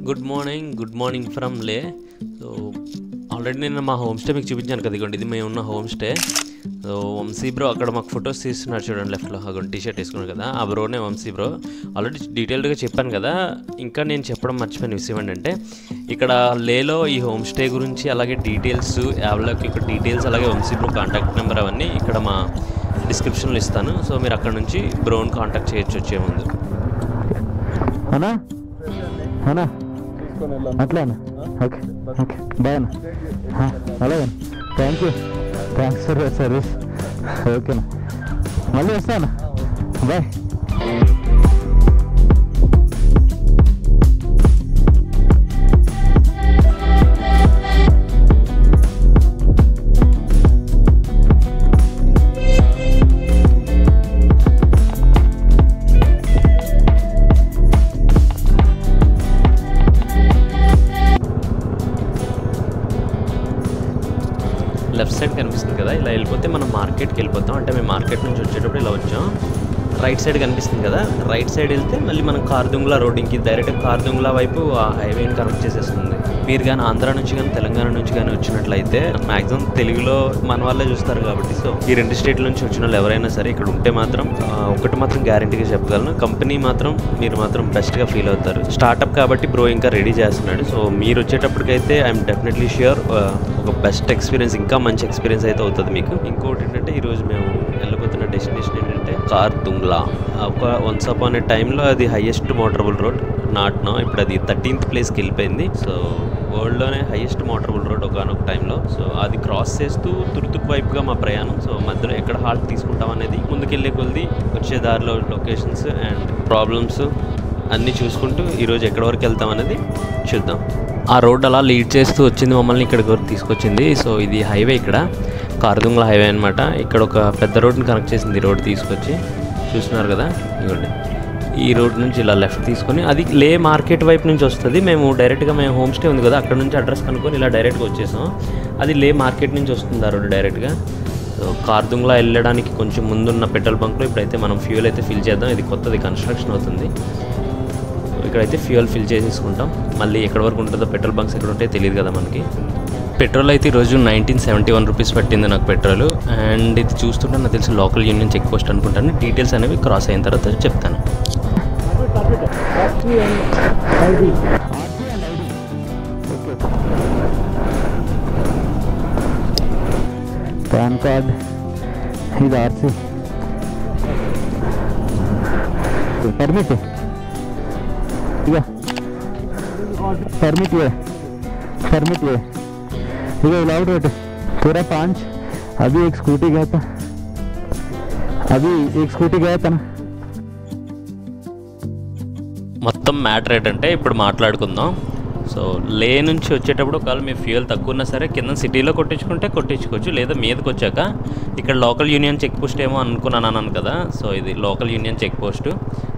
Good morning from లే. So already నేను మా హోమ్ స్టే మీకు చూపించాను కదా, ఇదిగోండి ఇది మేము ఉన్న home stay. So Vamshi bro అక్కడ మాకు ఫొటోస్ తీస్తున్నారు చూడండి, లెఫ్ట్లో అక్కడ టీషర్ట్ వేసుకున్నారు కదా, ఆ బ్రోనే వంశీ బ్రో. ఆల్రెడీ డీటెయిల్డ్గా చెప్పాను కదా. ఇంకా నేను చెప్పడం మర్చిపోయిన విషయం ఏంటంటే, ఇక్కడ లేలో ఈ హోమ్ స్టే గురించి అలాగే డీటెయిల్స్, యావ్లోకి ఇక్కడ డీటెయిల్స్, అలాగే వంశీ బ్రో కాంటాక్ట్ నెంబర్ అవన్నీ ఇక్కడ మా డిస్క్రిప్షన్లో ఇస్తాను. సో మీరు అక్కడ నుంచి బ్రోని కాంటాక్ట్ చేయొచ్చు వచ్చే ముందు. అన్నా అన్నా అట్లానా? ఓకే ఓకే బాయ్ అన్న. అలాగే థ్యాంక్స్ ఫర్ సర్వీస్. ఓకేనా, మళ్ళీ వస్తాను, బాయ్. లెఫ్ట్ సైడ్ కనిపిస్తుంది కదా, ఇలా వెళ్ళిపోతే మనం మార్కెట్కి వెళ్ళిపోతాం. అంటే మేము మార్కెట్ నుంచి వచ్చేటప్పుడు ఇలా వచ్చాం. రైట్ సైడ్ కనిపిస్తుంది కదా, రైట్ సైడ్ వెళ్తే మళ్ళీ మనం కార్దుంగ్లా రోడ్, ఇంక డైరెక్ట్ కార్దుంగ్లా వైపు ఆ హైవేని కనెక్ట్ చేసేస్తుంది. మీరు కానీ ఆంధ్ర నుంచి కానీ తెలంగాణ నుంచి కానీ వచ్చినట్లయితే మ్యాక్సిమం తెలుగులో మన వాళ్ళే చూస్తారు కాబట్టి, సో ఈ రెండు స్టేట్ల నుంచి వచ్చిన వాళ్ళు ఎవరైనా సరే ఇక్కడ ఉంటే మాత్రం ఒకటి మాత్రం గ్యారంటీగా చెప్పగలను, కంపెనీ మాత్రం మీరు మాత్రం బెస్ట్గా ఫీల్ అవుతారు. స్టార్ట్అప్ కాబట్టి బ్రో ఇంకా రెడీ చేస్తున్నాడు. సో మీరు వచ్చేటప్పటికైతే ఐఎమ్ డెఫినెట్లీ ష్యూర్ ఒక బెస్ట్ ఎక్స్పీరియన్స్, ఇంకా మంచి ఎక్స్పీరియన్స్ అయితే అవుతుంది మీకు. ఇంకోటి ఏంటంటే, ఈరోజు మేము వెళ్ళిపోతున్న డెస్టినేషన్ ఏంటంటే కార్దుంగ్లా. ఒక వన్స్ అపాన్ ఏ టైంలో అది హైయెస్ట్ మోటరబుల్ రోడ్, ఇప్పుడు అది 13th ప్లేస్కి వెళ్ళిపోయింది. సో వరల్డ్లోనే హైయెస్ట్ మోటరబుల్ రోడ్ ఒకనొక టైంలో. సో అది క్రాస్ చేస్తూ తుర్తుక్ వైపుగా మా ప్రయాణం. సో మధ్యలో ఎక్కడ హాల్ట్ తీసుకుంటాం అనేది ముందుకెళ్ళే కొద్ది వచ్చే దారిలో లొకేషన్స్ అండ్ ప్రాబ్లమ్స్ అన్నీ చూసుకుంటూ ఈరోజు ఎక్కడి వరకు వెళ్తాం అనేది చూద్దాం. ఆ రోడ్ అలా లీడ్ చేస్తూ వచ్చింది మమ్మల్ని ఇక్కడికి వరకు తీసుకొచ్చింది. సో ఇది హైవే, ఇక్కడ కార్దుంగ్లా హైవే అనమాట. ఇక్కడ ఒక పెద్ద రోడ్ని కనెక్ట్ చేసింది ఈ రోడ్ తీసుకొచ్చి, చూస్తున్నారు కదా ఇవ్వండి. ఈ రోడ్ నుంచి ఇలా లెఫ్ట్ తీసుకొని అది లే మార్కెట్ వైపు నుంచి వస్తుంది. మేము డైరెక్ట్గా మేము హోమ్ స్టే ఉంది కదా, అక్కడ నుంచి అడ్రస్ కనుక్కొని ఇలా డైరెక్ట్గా వచ్చేసాం. అది లే మార్కెట్ నుంచి వస్తుంది ఆ రోడ్ డైరెక్ట్గా. సో కార్దుంగ్లా వెళ్ళడానికి కొంచెం ముందున్న పెట్రోల్ బంక్లో ఇప్పుడైతే మనం ఫ్యూయల్ అయితే ఫిల్ చేద్దాం. ఇది కొత్తది కన్స్ట్రక్షన్ అవుతుంది. ఇక్కడైతే ఫ్యూయల్ ఫిల్ చేసేసుకుంటాం. మళ్ళీ ఎక్కడి వరకు ఉంటుందో పెట్రోల్ బంక్స్ ఎక్కడ ఉంటాయో తెలియదు కదా మనకి. పెట్రోల్ అయితే ఈరోజు 1971 రూపీస్ పట్టింది నాకు పెట్రోల్. అండ్ ఇది చూస్తుంటే నాకు తెలిసి లోకల్ యూనియన్ చెక్ పోస్ట్ అనుకుంటాను. డీటెయిల్స్ అనేవి క్రాస్ అయిన తర్వాత చెప్తాను. పాన్ కార్డ్, ఇది ఆర్సీ, పర్మిట్, परमिट ये अलाउड रेट पूरा 5. अभी एक स्कूटी गया था ना. మొత్తం మ్యాటర్ ఏంటంటే ఇప్పుడు మాట్లాడుకుందాం. సో లే నుంచి వచ్చేటప్పుడు ఒకవేళ మీ ఫ్యూయల్ తక్కువ ఉన్నా సరే కింద సిటీలో కొట్టించుకోవచ్చు, లేదా మీదకి వచ్చాక ఇక్కడ లోకల్ యూనియన్ చెక్ పోస్ట్ ఏమో అనుకున్నాను కదా. సో ఇది local union check post.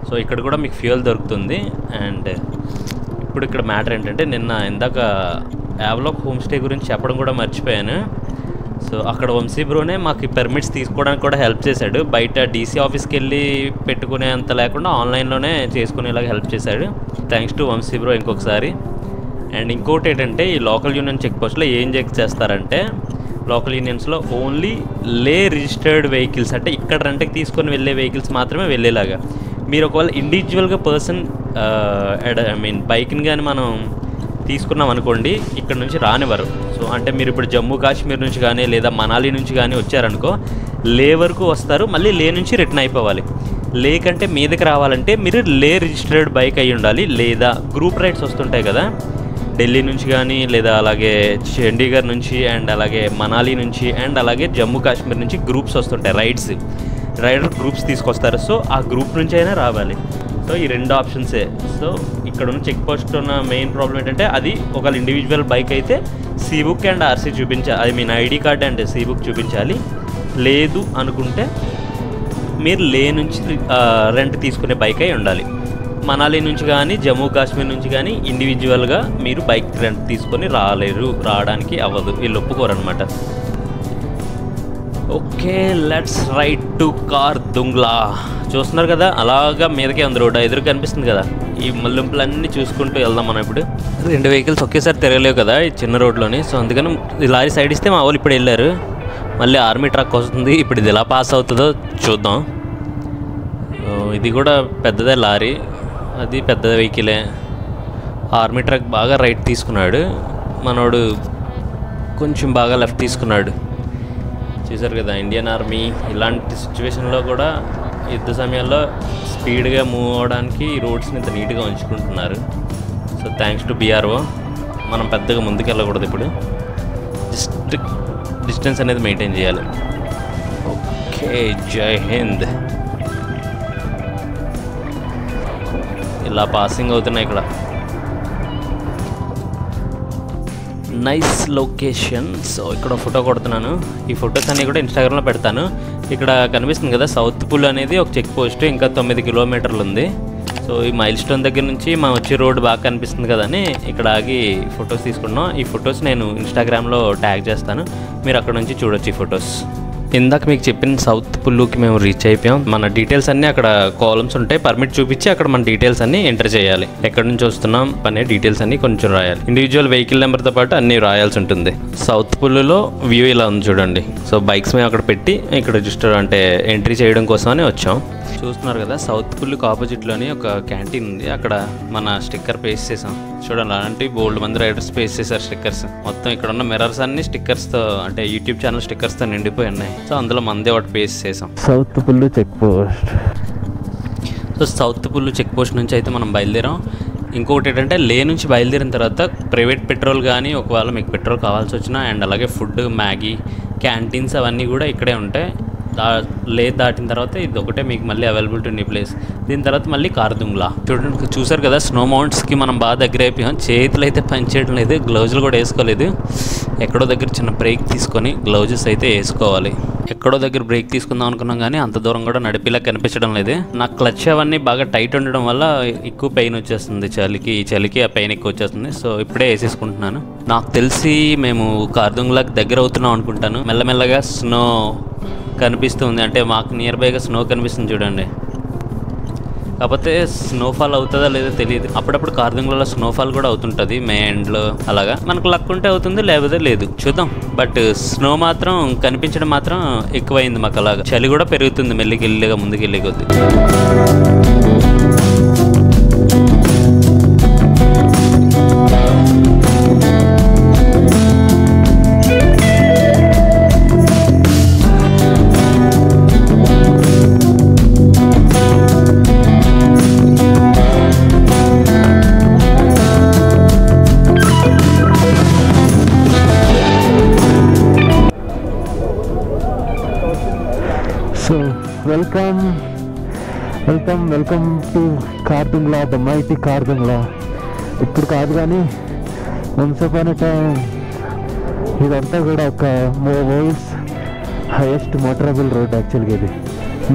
So ఇక్కడ కూడా మీకు ఫ్యూయల్ దొరుకుతుంది. అండ్ ఇప్పుడు ఇక్కడ మ్యాటర్ ఏంటంటే, ఇందాక యావ్లాక్ హోమ్ స్టే గురించి చెప్పడం కూడా మర్చిపోయాను. సో అక్కడ వంశీ బ్రోనే మాకు పర్మిట్స్ తీసుకోవడానికి కూడా హెల్ప్ చేశాడు. బయట డీసీ ఆఫీస్కి వెళ్ళి పెట్టుకునే అంత లేకుండా ఆన్లైన్లోనే చేసుకునేలాగా హెల్ప్ చేశాడు. థ్యాంక్స్ టు వంశీ బ్రో ఇంకొకసారి. అండ్ ఇంకోటి ఏంటంటే, ఈ లోకల్ యూనియన్ చెక్ పోస్ట్లో ఏం చెక్ చేస్తారంటే, లోకల్ యూనియన్స్లో ఓన్లీ లే రిజిస్టర్డ్ వెహికల్స్, అంటే ఇక్కడ రెంట్కి తీసుకొని వెళ్ళే వెహికల్స్ మాత్రమే వెళ్ళేలాగా. మీరు ఒకవేళ ఇండివిజువల్గా పర్సన్ బైక్ని కానీ మనం తీసుకున్నాం అనుకోండి, ఇక్కడ నుంచి రానివ్వరు. సో అంటే మీరు ఇప్పుడు జమ్మూ కాశ్మీర్ నుంచి కానీ లేదా మనాలి నుంచి కానీ వచ్చారనుకో, లే వరకు వస్తారు, మళ్ళీ లే నుంచి రిటర్న్ అయిపోవాలి. లే కంటే మీదకి రావాలంటే మీరు లే రిజిస్టర్డ్ బైక్ అయి ఉండాలి, లేదా గ్రూప్ రైడ్స్ వస్తుంటాయి కదా ఢిల్లీ నుంచి కానీ, లేదా అలాగే చండీగఢ్ నుంచి, అండ్ అలాగే మనాలి నుంచి, అండ్ అలాగే జమ్మూ కాశ్మీర్ నుంచి గ్రూప్స్ వస్తుంటాయి, రైడర్ గ్రూప్స్ తీసుకొస్తారు. సో ఆ గ్రూప్ నుంచి అయినా రావాలి. సో ఈ రెండు ఆప్షన్సే. సో ఇక్కడ ఉన్న చెక్ పోస్ట్ ఉన్న మెయిన్ ప్రాబ్లం ఏంటంటే, అది ఒక ఇండివిజువల్ బైక్ అయితే సీ బుక్ అండ్ ఆర్సీ చూపించాలి, ID card and C book చూపించాలి. లేదు అనుకుంటే మీరు లే నుంచి రెంట్ తీసుకునే బైక్ అయి ఉండాలి. మనాలి నుంచి కానీ జమ్మూ కాశ్మీర్ నుంచి కానీ ఇండివిజువల్గా మీరు బైక్ రెంట్ తీసుకొని రావడానికి అవ్వదు, వీళ్ళు ఒప్పుకోరనమాట. Okay, let's ride to Khardung La. చూస్తున్నారు కదా, అలాగా మీదకే ఉంది రోడ్, ఎదురు కనిపిస్తుంది కదా. ఈ మల్లింపులన్నీ చూసుకుంటూ వెళ్దాం మనం ఇప్పుడు. 2 వెహికల్స్ ఒకేసారి తిరగలేవు కదా ఈ చిన్న రోడ్లోని. సో అందుకని ఈ లారీ సైడ్ ఇస్తే మా వాళ్ళు ఇప్పుడు వెళ్ళారు. మళ్ళీ ఆర్మీ ట్రక్ వస్తుంది, ఇప్పుడు ఇది ఎలా పాస్ అవుతుందో చూద్దాం. ఇది కూడా పెద్దదే లారీ, అది పెద్ద వెహికలే. ఆర్మీ ట్రక్ బాగా రైట్ తీసుకున్నాడు, మనోడు కొంచెం బాగా లెఫ్ట్ తీసుకున్నాడు. చూసారు కదా ఇండియన్ ఆర్మీ ఇలాంటి సిచ్యువేషన్లో కూడా యుద్ధ సమయాల్లో స్పీడ్గా మూవ్ అవ్వడానికి ఈ రోడ్స్ని ఇంత నీట్గా ఉంచుకుంటున్నారు. So thanks to BRO. మనం పెద్దగా ముందుకు వెళ్ళకూడదు, ఇప్పుడు జస్ట్ డిస్టెన్స్ అనేది మెయింటైన్ చేయాలి. ఓకే, జై హింద్. ఇలా పాసింగ్ అవుతున్నాయి ఇక్కడ. Nice location. సో ఇక్కడ ఫోటో కొడుతున్నాను. ఈ ఫొటోస్ అన్నీ కూడా ఇన్స్టాగ్రామ్లో పెడతాను. ఇక్కడ కనిపిస్తుంది కదా సౌత్ పుల్ అనేది ఒక చెక్ పోస్ట్, ఇంకా 9 కిలోమీటర్లు ఉంది. సో ఈ మైల్ స్టోన్ దగ్గర నుంచి మా వచ్చే రోడ్ బాగా కనిపిస్తుంది కదా అని ఇక్కడ ఆగి ఫొటోస్ తీసుకున్నాం. ఈ ఫొటోస్ నేను ఇన్స్టాగ్రామ్లో ట్యాగ్ చేస్తాను, మీరు అక్కడ నుంచి చూడొచ్చు ఈ ఫొటోస్. ఇందాక మీకు చెప్పిన సౌత్ పుల్లుకి మేము రీచ్ అయిపోయాం. మన డీటెయిల్స్ అన్నీ అక్కడ కాలమ్స్ ఉంటాయి, పర్మిట్ చూపించి అక్కడ మన డీటెయిల్స్ అన్నీ ఎంటర్ చేయాలి. ఎక్కడి నుంచి వస్తున్నాం అనే డీటెయిల్స్ అన్నీ కొంచెం రాయాలి. ఇండివిజువల్ వెహికల్ నెంబర్తో పాటు అన్నీ రాయాల్సి ఉంటుంది. సౌత్ పుల్లులో వ్యూ ఇలా ఉంది చూడండి. సో బైక్స్ మేము అక్కడ పెట్టి ఇక్కడ జస్ట్ అంటే ఎంట్రీ చేయడం కోసమని వచ్చాం. చూస్తున్నారు కదా సౌత్ పుల్లుకి ఆపోజిట్లోని ఒక క్యాంటీన్ ఉంది, అక్కడ మన స్టిక్కర్ పేస్ట్ చేసాం. చూడండి అలాంటి బోల్డ్ మంది రైడర్స్ పేస్ట్ చేశారు స్టిక్కర్స్. మొత్తం ఇక్కడ ఉన్న మిర్రర్స్ అన్ని స్టిక్కర్స్తో అంటే యూట్యూబ్ ఛానల్ స్టిక్కర్స్తో నిండిపోయి ఉన్నాయి. సో అందులో మందే ఒకటి పేస్ట్ చేసాం. సౌత్ పుల్లు చెక్ పోస్ట్. సో సౌత్ పుల్లు చెక్ పోస్ట్ నుంచి అయితే మనం బయలుదేరాం. ఇంకొకటి ఏంటంటే లే నుంచి బయలుదేరిన తర్వాత ప్రైవేట్ పెట్రోల్ కానీ ఒకవేళ మీకు పెట్రోల్ కావాల్సి వచ్చినా అండ్ అలాగే ఫుడ్, మ్యాగీ, క్యాంటీన్స్ అవన్నీ కూడా ఇక్కడే ఉంటాయి. లే దాటిన తర్వాత ఇది ఒకటే మీకు మళ్ళీ అవైలబిలిటీ ఉన్న ప్లేస్. దీని తర్వాత మళ్ళీ కార్దుంగ్లా. చూడండి, చూసారు కదా స్నో మౌంట్స్కి మనం బాగా దగ్గర అయిపోయాం. చేతులు అయితే పని చేయడం లేదు, గ్లౌజులు కూడా వేసుకోలేదు. ఎక్కడో దగ్గర చిన్న బ్రేక్ తీసుకొని గ్లౌజెస్ అయితే వేసుకోవాలి. ఎక్కడో దగ్గర బ్రేక్ తీసుకుందాం అనుకున్నాం కానీ అంత దూరం కూడా నడిపిలా కనిపించడం లేదు. నా క్లచ్ అవన్నీ బాగా టైట్ ఉండడం వల్ల ఎక్కువ పెయిన్ వచ్చేస్తుంది. చలికి ఆ పెయిన్ ఎక్కువ వచ్చేస్తుంది. సో ఇప్పుడే వేసేసుకుంటున్నాను. నాకు తెలిసి మేము కార్దుంగ్లాకి దగ్గర అవుతున్నాం అనుకుంటాను. మెల్లమెల్లగా స్నో కనిపిస్తుంది, అంటే మాకు నియర్ బైగా స్నో కనిపిస్తుంది చూడండి. కాకపోతే స్నోఫాల్ అవుతుందా లేదో తెలియదు. అప్పుడప్పుడు కార్దుంగ్లలో స్నోఫాల్ కూడా అవుతుంటుంది మే ఎండ్లో. అలాగా మనకు లక్ ఉంటే అవుతుంది, లేకపోతే లేదు, చూద్దాం. బట్ స్నో మాత్రం కనిపించడం మాత్రం ఎక్కువైంది మాకు. అలాగా చలి కూడా పెరుగుతుంది మెల్లికెళ్ళిగా ముందుకెళ్ళి కొద్ది. So welcome to Khardung La, the mighty Khardung La. ఇప్పుడు కాదు కానీ వన్స్ అపాన్ ఎ టైం ఇదంతా కూడా ఒక వరల్డ్స్ హైయెస్ట్ మోటరబుల్ రోడ్ యాక్చువల్గా. ఇది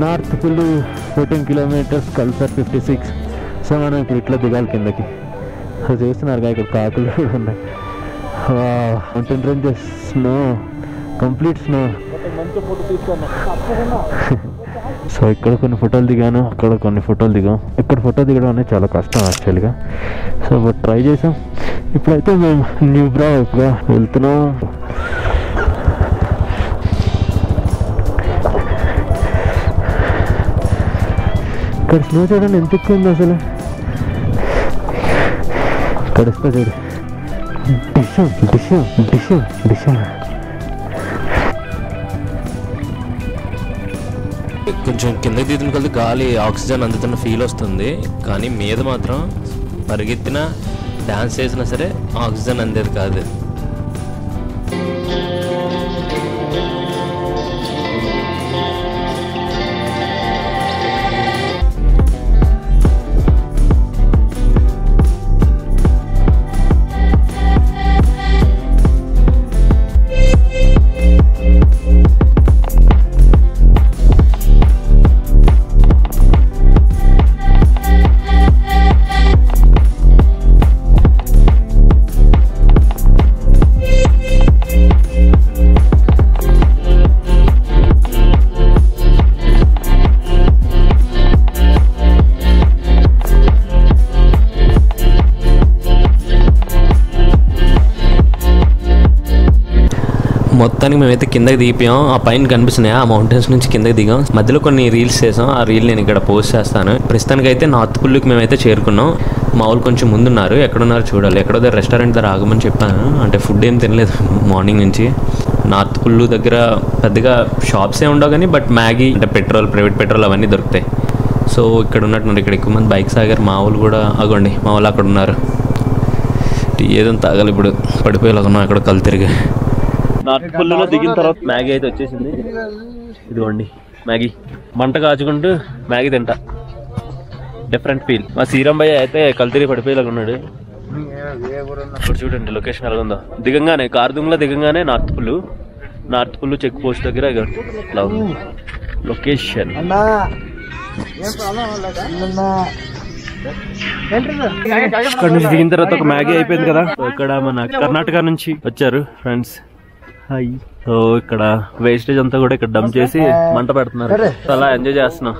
నార్త్ పుల్లు 14 కిలోమీటర్స్, కల్సర్ 56. సో మనం ఇప్పుడు ఇట్లా దిగాలి కిందకి. సో చూస్తున్నారుగా ఇక్కడ కాకులు కూడా ఉన్నాయి. Mountain ranges, snow, complete snow. So ఇక్కడ కొన్ని ఫోటోలు దిగాను, అక్కడ కొన్ని ఫోటోలు దిగాం. ఇక్కడ ఫోటో దిగడం అనేది చాలా కష్టం యాక్చువల్గా. సో బట్ ట్రై చేసాం. ఇప్పుడైతే మేము న్యూ బ్రా వైపుగా వెళ్తున్నాం. ఇక్కడ స్నో చూడండి ఎంత ఎక్కువ ఉంది అసలు. ఇక్కడ ఇస్తా చూడు, డిషం. కొంచెం కిందకి దిగుతున్న కొద్ది గాలి, ఆక్సిజన్ అందుతున్న ఫీల్ వస్తుంది. కానీ మీద మాత్రం పరిగెత్తినా డ్యాన్స్ చేసినా సరే ఆక్సిజన్ అందేది కాదు. మొత్తానికి మేమైతే కిందకి దిగిపోయాం. ఆ పైన కనిపిస్తున్నాయి ఆ మౌంటైన్స్ నుంచి కిందకి దిగాం. మధ్యలో కొన్ని రీల్స్ చేసాం. ఆ రీల్ నేను ఇక్కడ పోస్ట్ చేస్తాను. ప్రస్తుతానికి అయితే నార్త్ పుల్లుకి మేమైతే చేరుకున్నాం. మా వాళ్ళు కొంచెం ముందున్నారు. ఎక్కడున్నారు చూడాలి. ఎక్కడో రెస్టారెంట్ దగ్గర ఆగమని చెప్పాను. అంటే ఫుడ్ ఏం తినలేదు మార్నింగ్ నుంచి. నార్త్ పుల్లు దగ్గర పెద్దగా షాప్స్ ఏ ఉండవు కానీ బట్ మ్యాగీ అంటే పెట్రోల్, ప్రైవేట్ పెట్రోల్ అవన్నీ దొరుకుతాయి. సో ఇక్కడ ఉన్నట్టున్నారు. ఇక్కడ ఎక్కువ మంది బైక్స్ ఆగారు. మా వాళ్ళు కూడా ఆగండి, మా వాళ్ళు అక్కడ ఉన్నారు. ఏదైనా తాగాలి ఇప్పుడు. పడిపోయేలాగా ఉన్నాం అక్కడ కళ్ళు తిరిగి. నార్త్ పుల్లులో దిగిన తర్వాత మ్యాగీ అయితే వచ్చేసింది. ఇదిగోండి మ్యాగీ. మంట కాచుకుంటూ మ్యాగీ తింటా. Different feel. మా శ్రీరాంబయ్య అయితే కళ్ళు తిరిగి పడిపోయేలాగా ఉన్నాడు. ఇప్పుడు చూడండి లొకేషన్ ఎలా ఉందో. దిగంగానే కార్దుంగ్లో దిగంగానే నార్త్ పుల్లు చెక్ పోస్ట్ దగ్గర ఇట్లా ఉంది లొకేషన్. ఇక్కడ నుంచి దిగిన తర్వాత ఒక మ్యాగీ అయిపోయింది కదా. ఇక్కడ మన కర్ణాటక నుంచి వచ్చారు ఫ్రెండ్స్. హాయ్. సో ఇక్కడ వేస్టేజ్ అంతా కూడా ఇక్కడ డంప్ చేసి మంట పెడుతున్నారు. అలా ఎంజాయ్ చేస్తున్నాం.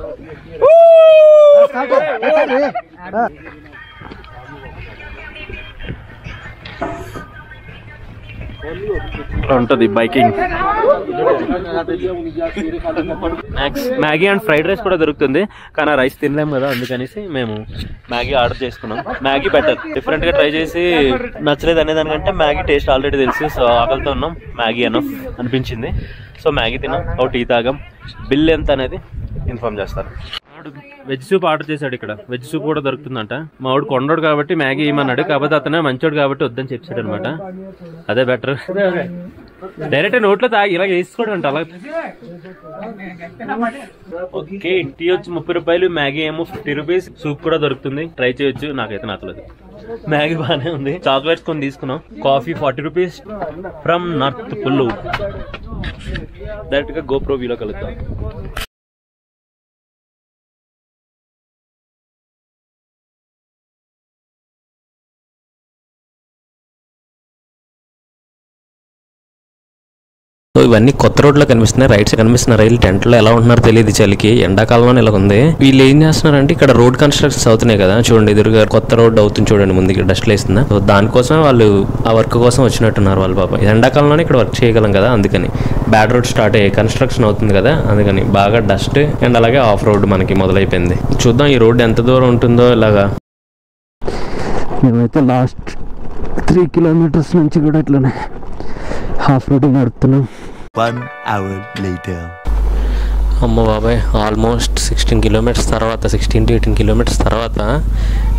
ఉంటది biking. Maggi and fried rice కూడా దొరుకుతుంది కానీ ఆ రైస్ తినలేము కదా, అందుకనేసి మేము మ్యాగీ ఆర్డర్ చేసుకున్నాం. మ్యాగీ బెటర్, డిఫరెంట్ గా ట్రై చేసి నచ్చలేదు అనే దానికంటే మ్యాగీ టేస్ట్ ఆల్రెడీ తెలుసు. సో ఆకలితో ఉన్నాం, మ్యాగీ ఎనఫ్ అనిపించింది. సో మ్యాగీ తిన్నాం, ఒక టీ తాగాం. బిల్ ఎంత అనేది ఇన్ఫార్మ్ చేస్తారు. వెజ్ సూప్ ఆర్డర్ చేశాడు. ఇక్కడ వెజ్ సూప్ కూడా దొరుకుతుందంట. మా వాడు కొండోడు కాబట్టి మ్యాగీ ఏమన్నాడు, కాకపోతే అతనే మంచోడు కాబట్టి వద్దని చెప్పాడు అనమాట. అదే బెటర్. డైరెక్ట్ నోట్లో తాగి ఇలా వేసుకోవడం అంట. అలా ఓకే. టీ వచ్చి 30 రూపాయలు, మ్యాగీ ఏమో 50 రూపీస్. సూప్ కూడా దొరుకుతుంది, ట్రై చేయొచ్చు. నాకైతే నచ్చలేదు. మ్యాగీ బాగానే ఉంది. చాక్లెట్స్ కొన్ని తీసుకున్నాం. కాఫీ 40 రూపీస్ ఫ్రమ్ నార్త్ పుల్లు. డైరెక్ట్ గా గోప్రో వీలో కలుద్దాం. సో ఇవన్నీ కొత్త రోడ్లో కనిపిస్తున్నాయి. రైట్ సైడ్ కనిపిస్తున్న రైలు టెంట్లో ఎలా ఉంటున్నారో తెలియదు చలికి. ఎండాకాలంలో ఇలా ఉంది. వీళ్ళు ఏం చేస్తున్నారంటే ఇక్కడ రోడ్ కన్స్ట్రక్షన్స్ అవుతున్నాయి కదా చూడండి. ఎదురుగా కొత్త రోడ్ అవుతుంది చూడండి, ముందుకి డస్ట్ వేస్తుందా. సో దానికోసం వాళ్ళు ఆ వర్క్ కోసం వచ్చినట్టున్నారు వాళ్ళు. పాప ఎండాకాలంలోనే ఇక్కడ వర్క్ చేయగలం కదా, అందుకని. బ్యాడ్ రోడ్ స్టార్ట్ అయ్యి కన్స్ట్రక్షన్ అవుతుంది కదా, అందుకని బాగా డస్ట్ అండ్ అలాగే ఆఫ్ రోడ్ మనకి మొదలైపోయింది. చూద్దాం ఈ రోడ్ ఎంత దూరం ఉంటుందో. ఇలాగా మేమైతే లాస్ట్ 3 కిలోమీటర్స్ నుంచి కూడా ఇట్లానే హాఫ్ రోడ్ నడుపుతున్నాం. 1 hour later. అమ్మ బాబాయ్, ఆల్మోస్ట్ 16 కిలోమీటర్స్ తర్వాత, 16 to 18 కిలోమీటర్స్ తర్వాత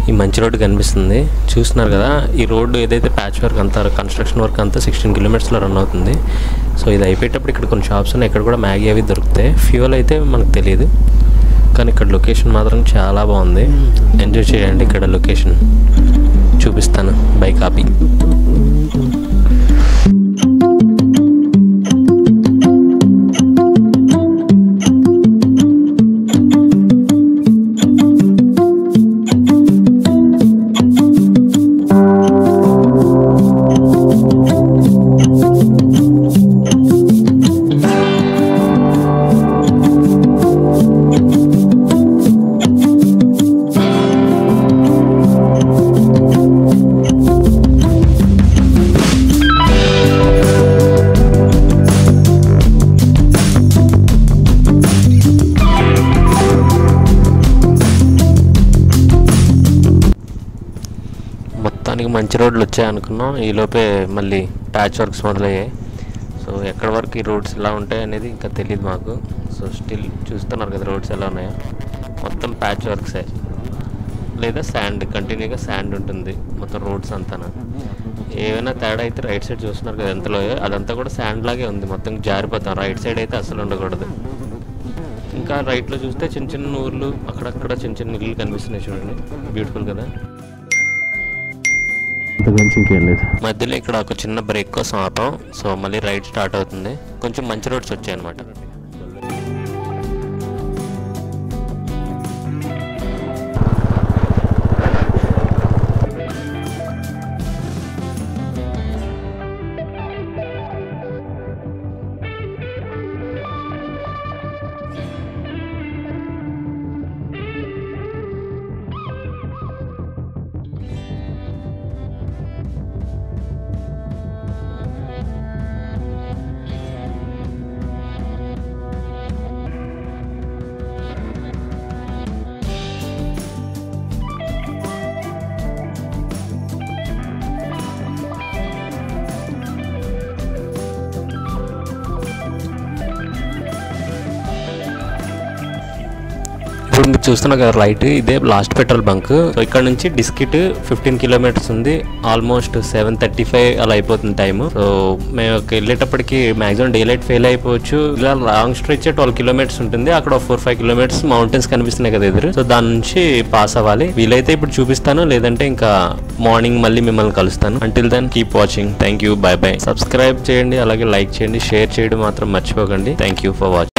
ఈ మంచి రోడ్డు కనిపిస్తుంది. చూస్తున్నారు కదా, ఈ రోడ్డు ఏదైతే ప్యాచ్ వర్క్ అంతా కన్స్ట్రక్షన్ వర్క్ అంతా 16 కిలోమీటర్స్లో రన్ అవుతుంది. సో ఇది అయిపోయేటప్పుడు ఇక్కడ కొన్ని షాప్స్ ఉన్నాయి. ఇక్కడ కూడా మ్యాగీ అవి దొరుకుతాయి. ఫ్యూయల్ అయితే మనకు తెలియదు కానీ ఇక్కడ లొకేషన్ మాత్రం చాలా బాగుంది. ఎంజాయ్ చేయండి. ఇక్కడ లొకేషన్ చూపిస్తాను బై కాపీ. మంచి రోడ్లు వచ్చాయనుకున్నాం. ఈలోపే మళ్ళీ ప్యాచ్ వర్క్స్ మొదలయ్యాయి. సో ఎక్కడి వరకు ఈ రోడ్స్ ఎలా ఉంటాయి అనేది ఇంకా తెలియదు మాకు. సో స్టిల్ చూస్తున్నారు కదా రోడ్స్ ఎలా ఉన్నాయో. మొత్తం ప్యాచ్ వర్క్సే లేదా శాండ్, కంటిన్యూగా శాండ్ ఉంటుంది మొత్తం రోడ్స్ అంతా. ఏమైనా తేడా అయితే రైట్ సైడ్ చూస్తున్నారు కదా ఎంతలో, అదంతా కూడా శాండ్ లాగే ఉంది. మొత్తం జారిపోతాం. రైట్ సైడ్ అయితే అసలు ఉండకూడదు. ఇంకా రైట్లో చూస్తే చిన్న చిన్న ఊర్లు, అక్కడక్కడ చిన్న చిన్న ఇల్లు కనిపిస్తున్నాయి చూడండి. బ్యూటిఫుల్ కదా. ఇంకేం లేదు. మధ్యలో ఇక్కడ ఒక చిన్న బ్రేక్ కోసం ఆపాం. సో మళ్ళీ రైడ్ స్టార్ట్ అవుతుంది. కొంచెం మంచి రోడ్స్ వచ్చాయి అనమాట. మీరు చూస్తున్న కదా రైట్, ఇదే లాస్ట్ పెట్రోల్ బంక్. సో ఇక్కడ నుంచి డిస్కిట్ 15 కిలోమీటర్స్ ఉంది. ఆల్మోస్ట్ 7:35 అలా అయిపోతుంది టైమ్. సో మేము వెళ్ళేటప్పటికి మాక్సిమం డే లైట్ ఫెయిల్ అయిపోవచ్చు. ఇలా లాంగ్ స్ట్రెచ్ 12 కిలోమీటర్స్ ఉంటుంది. అక్కడ 4-5 కిలోమీటర్స్ మౌంటైన్స్ కనిపిస్తున్నాయి కదా ఎదురు. సో దాని నుంచి పాస్ అవ్వాలి. వీలైతే ఇప్పుడు చూపిస్తాను, లేదంటే ఇంకా మార్నింగ్ మళ్ళీ మిమ్మల్ని కలుస్తాను. Until then keep watching. Thank you, bye bye. Subscribe చేయండి, అలాగే లైక్ చేయండి, షేర్ చేయడం మాత్రం మర్చిపోకండి. Thank you for watching.